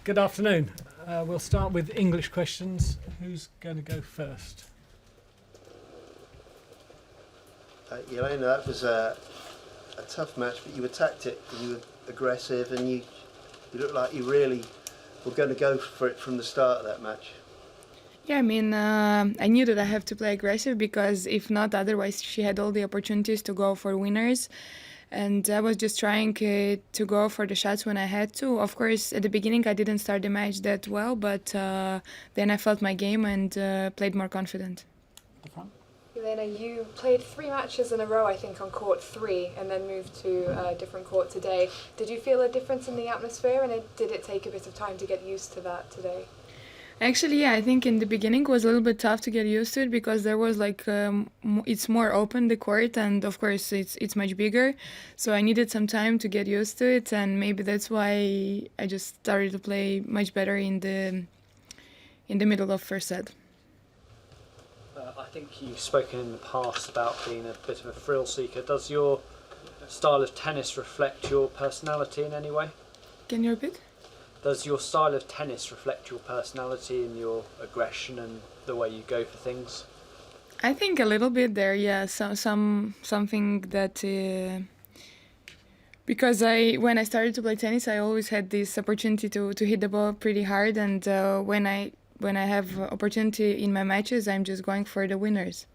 Good afternoon. We'll start with English questions. Who's going to go first? Jelena, that was a tough match, but you attacked it, and you were aggressive, and you looked like you really were going to go for it from the start of that match. Yeah, I mean, I knew that I have to play aggressive because if not, otherwise she had all the opportunities to go for winners. And I was just trying to go for the shots when I had to. Of course, at the beginning I didn't start the match that well, but then I felt my game and played more confident. Jelena, you played 3 matches in a row, I think, on court 3 and then moved to a different court today. Did you feel a difference in the atmosphere, and did it take a bit of time to get used to that today? Actually, yeah, I think in the beginning it was a little bit tough to get used to it because there was like it's more open, the court, and of course it's much bigger. So I needed some time to get used to it, and maybe that's why I just started to play much better in the middle of first set. I think you've spoken in the past about being a bit of a thrill seeker. Does your style of tennis reflect your personality in any way? Can you repeat? Does your style of tennis reflect your personality and your aggression and the way you go for things? I think a little bit there, yeah. Something that because when I started to play tennis, I always had this opportunity to hit the ball pretty hard, and when I have opportunity in my matches, I'm just going for the winners.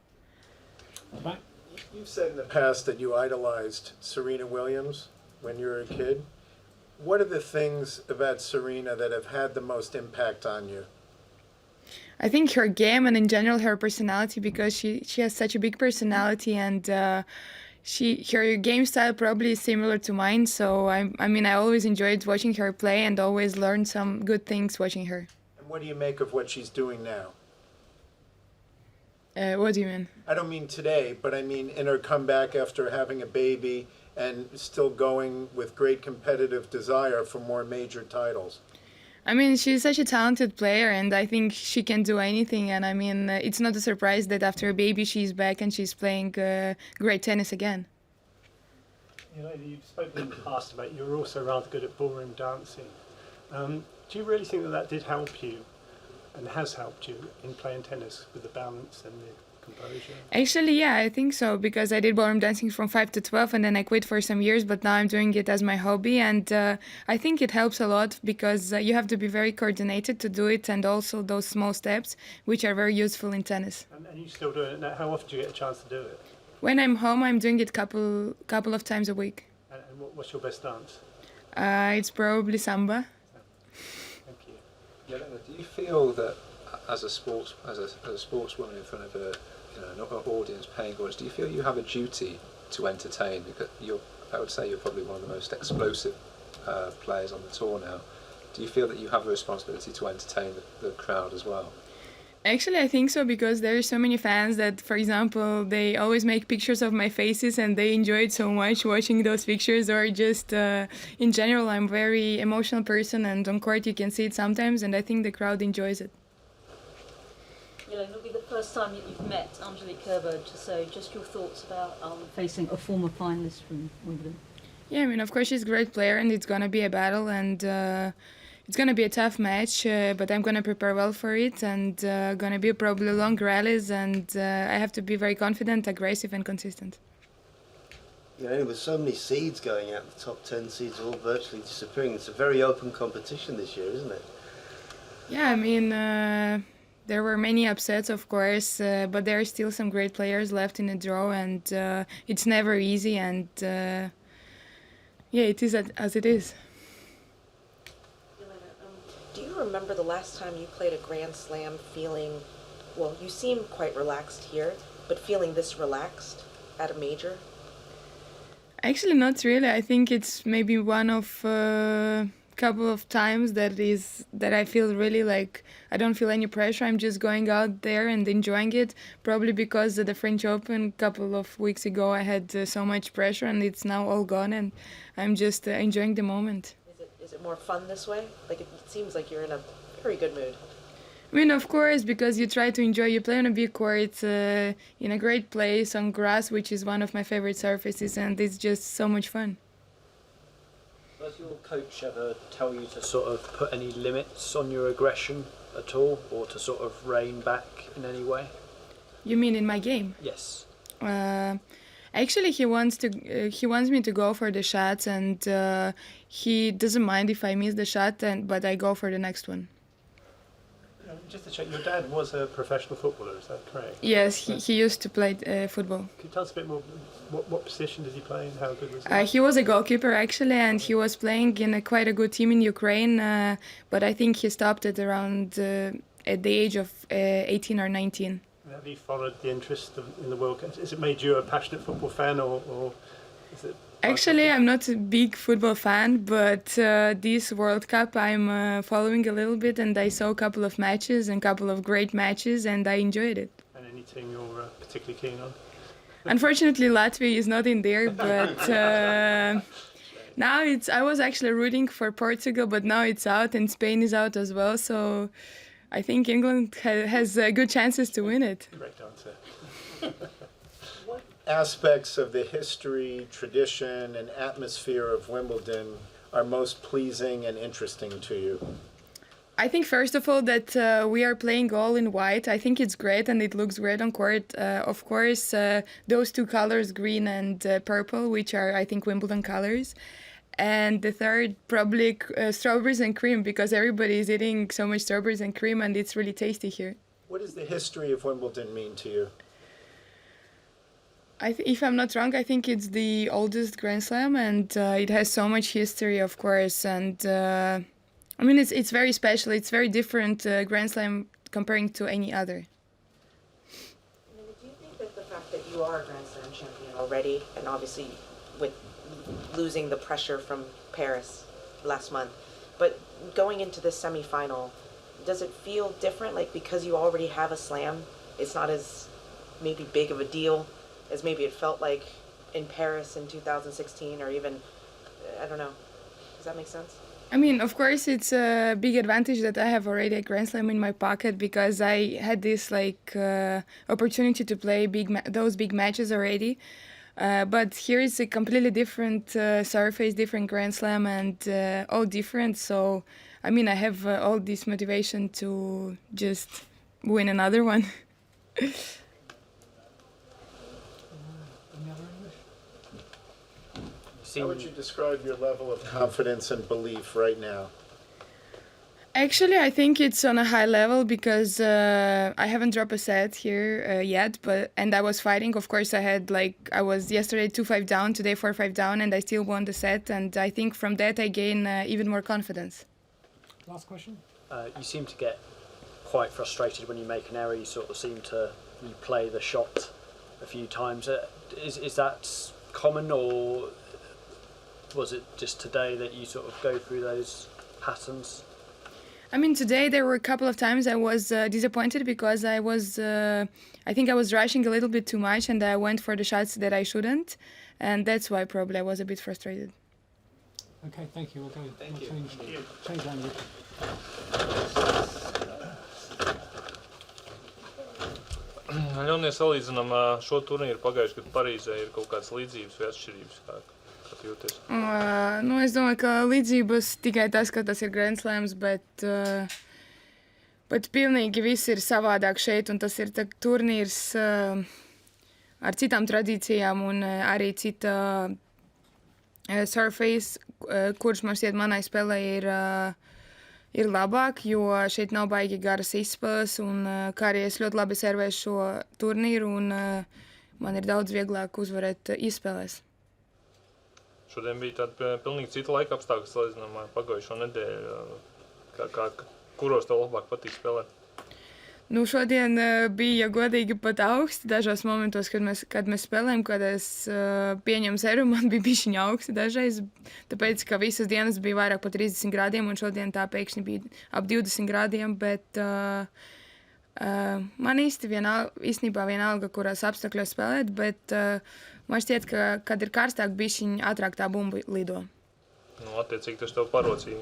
You've said in the past that you idolized Serena Williams when you were a kid. What are the things about Serena that have had the most impact on you? I think her game and in general her personality, because she has such a big personality, and her game style probably is similar to mine. So I mean I always enjoyed watching her play and always learned some good things watching her. And what do you make of what she's doing now? What do you mean? I don't mean today, but I mean in her comeback after having a baby and still going with great competitive desire for more major titles. I mean, she's such a talented player, and I think she can do anything. And I mean, it's not a surprise that after a baby she's back and she's playing great tennis again. You know, you've spoken in the past about you're also rather good at ballroom dancing. Do you really think that did help you and has helped you in playing tennis with the balance and the composure? Actually, yeah, I think so, because I did ballroom dancing from 5 to 12 and then I quit for some years, but now I'm doing it as my hobby, and I think it helps a lot because you have to be very coordinated to do it, and also those small steps, which are very useful in tennis. And you still doing it now? How often do you get a chance to do it? When I'm home, I'm doing it couple of times a week. And what's your best dance? It's probably samba. Thank you. Jelena, do you feel that as a sportswoman in front of an audience, paying audience, do you feel you have a duty to entertain? Because I would say you're probably one of the most explosive players on the tour now. Do you feel that you have a responsibility to entertain the crowd as well? Actually, I think so, because there are so many fans that, for example, they always make pictures of my faces and they enjoy it so much watching those pictures, or just in general, I'm a very emotional person, and on court you can see it sometimes, and I think the crowd enjoys it. It'll be the first time you've met Angelique Kerber, so just your thoughts about facing a former finalist from Wimbledon. Yeah, I mean, of course she's a great player, and it's going to be a battle, and it's going to be a tough match, but I'm going to prepare well for it, and going to be probably long rallies, and I have to be very confident, aggressive and consistent. You know, with so many seeds going out, the top 10 seeds all virtually disappearing, it's a very open competition this year, isn't it? Yeah, I mean, there were many upsets, of course, but there are still some great players left in the draw, and it's never easy, and yeah, it is as it is. Do you remember the last time you played a Grand Slam feeling, well, you seem quite relaxed here, but feeling this relaxed at a major? Actually, not really. I think it's maybe one of couple of times that I feel really like I don't feel any pressure. I'm just going out there and enjoying it. Probably because at the French Open a couple of weeks ago I had so much pressure, and it's now all gone, and I'm just enjoying the moment. Is it more fun this way? Like it seems like you're in a very good mood. I mean, of course, because you try to enjoy. You play on a big court in a great place on grass, which is one of my favorite surfaces, and it's just so much fun. Does your coach ever tell you to sort of put any limits on your aggression at all, or to sort of rein back in any way? You mean in my game? Yes. Actually, he wants me to go for the shots, and he doesn't mind if I miss the shot, but I go for the next one. Just to check, your dad was a professional footballer, is that correct? Yes, he used to play football. Can you tell us a bit more, what position did he play and how good was he? He was a goalkeeper actually, and he was playing in quite a good team in Ukraine, but I think he stopped at around at the age of 18 or 19. Have you followed the interest in the World Cup? Has it made you a passionate football fan, or is it? Actually, I'm not a big football fan, but this World Cup I'm following a little bit, and I saw a couple of matches and a couple of great matches, and I enjoyed it. And any team you're particularly keen on? Unfortunately, Latvia is not in there, but now I was actually rooting for Portugal, but now it's out, and Spain is out as well, so I think England has good chances to win it. Correct answer. Aspects of the history, tradition, and atmosphere of Wimbledon are most pleasing and interesting to you? I think first of all that we are playing all in white. I think it's great and it looks great on court. Of course, those two colors, green and purple, which are I think Wimbledon colors. And the third, probably strawberries and cream, because everybody is eating so much strawberries and cream, and it's really tasty here. What does the history of Wimbledon mean to you? If I'm not wrong, I think it's the oldest Grand Slam, and it has so much history, of course. And I mean, it's very special. It's very different Grand Slam comparing to any other. Do you think that the fact that you are a Grand Slam champion already, and obviously with losing the pressure from Paris last month, but going into the semi-final, does it feel different? Like, because you already have a slam, it's not as maybe big of a deal as maybe it felt like in Paris in 2016, or even, I don't know. Does that make sense? I mean, of course, it's a big advantage that I have already a Grand Slam in my pocket, because I had this opportunity to play those big matches already. But here is a completely different surface, different Grand Slam, and all different. So, I mean, I have all this motivation to just win another one. How would you describe your level of confidence and belief right now? Actually, I think it's on a high level, because I haven't dropped a set here yet, and I was fighting. Of course, I was yesterday 2-5 down, today 4-5 down, and I still won the set, and I think from that I gain even more confidence. Last question. You seem to get quite frustrated when you make an error. You sort of seem to replay the shot a few times. Is that common, or was it just today that you sort of go through those patterns? I mean, today there were a couple of times I was disappointed, because I think I was rushing a little bit too much, and I went for the shots that I shouldn't, and that's why probably I was a bit frustrated. Okay, thank you. We'll go. Thank you. Change language. Ja mēs salīdzinām šo turnīru pagājušajā gadā Parīzē, ir kaut kādas līdzības vai atšķirības, kā tu jūties? Es domāju, ka līdzības tikai tas, ka tas ir Grand Slams, bet pilnīgi viss ir savādāk šeit, un tas ir turnīrs ar citām tradīcijām un arī cita surface, kurš man šķiet manai spēlē ir labāk, jo šeit nav baigi garas izspēles, un kā arī es ļoti labi servēju šo turnīru, un man ir daudz vieglāk uzvarēt izspēlēs. Šodien bija tāda pilnīgi cita laika apstākļa salīdzinām ar pagājušo nedēļu. Kuros tev labāk patīk spēlēt? Nu, šodien bija godīgi pat augsti dažos momentos, kad mēs spēlējam, kad es pieņemu seru, man bija bišķiņa augsti dažreiz, tāpēc, ka visas dienas bija vairāk pa 30 grādiem, un šodien tā pēkšņi bija ap 20 grādiem, bet man īstenībā vienalga, kurās apstākļos spēlēt, bet man šķiet, ka, kad ir karstāk, bišķiņa ātrāk tā bumba lido. Nu, attiecīgi tas tev parocīgi.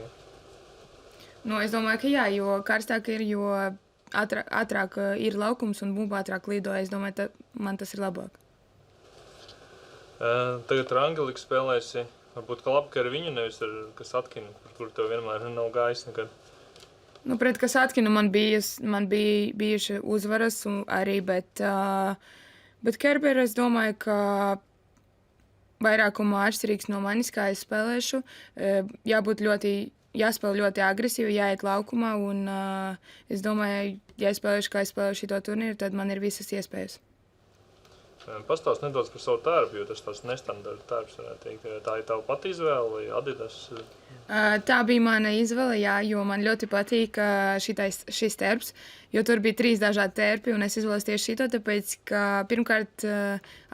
Nu, es domāju, ka jā, jo karstāk ir, jo ātrāk ir laukums un bumba ātrāk lido. Es domāju, man tas ir labāk. Tagad ar Angeliku spēlēsi Varbūt ka labi, ka ar viņu nevis ar Kasatkinu, par kuru tev vienmēr nav gājis nekad. Nu, pret Kasatkinu man bija bijuši uzvaras arī, bet Kerberu es domāju, ka vairākumā atšķirīgs no manis, kā es spēlēšu. Jāspēlē ļoti agresīvi, jāiet laukumā, un es domāju, ja es spēlēšu, kā es spēlēšu šito turnīru, tad man ir visas iespējas. Pastāst nedaudz par savu tērpu, jo tas tāds nestandarta tērps, varētu teikt. Tā ir tava pati izvēle vai Adidas? Tā bija mana izvēle, jā, jo man ļoti patīk šis tērps, jo tur bija 3 dažādi tērpi, un es izvēlos tieši šito, tāpēc, ka pirmkārt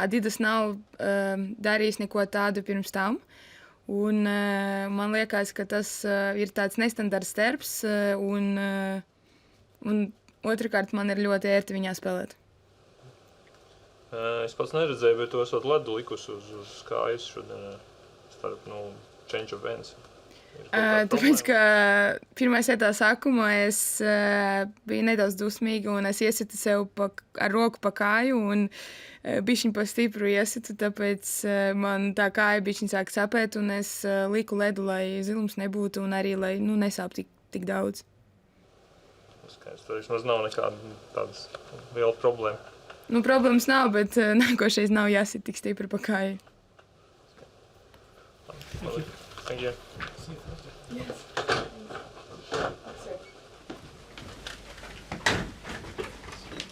Adidas nav darījis neko tādu pirms tam, un man liekas, ka tas ir tāds nestandarts tērps, un otrkārt man ir ļoti ērti viņā spēlēt. Es pats neredzēju, bet tu esot ledu likusi uz kājas šodien starp, change of ends. Tāpēc, ka pirmā setā sākumā es biju nedaudz dusmīga, un es iesitu sev ar roku pa kāju, un bišķiņ pa stipru iesitu, tāpēc man tā kāja bišķiņ sāk sapēt, un es liku ledu, lai zilums nebūtu, un arī, lai nesāp tik daudz. Skaidrs, tur vismaz nav nekāda tādas liela problēma. Problēmas nav, bet nākošais nav jāsit tik stipri pa kāju. Thank you. Yes. Sorry.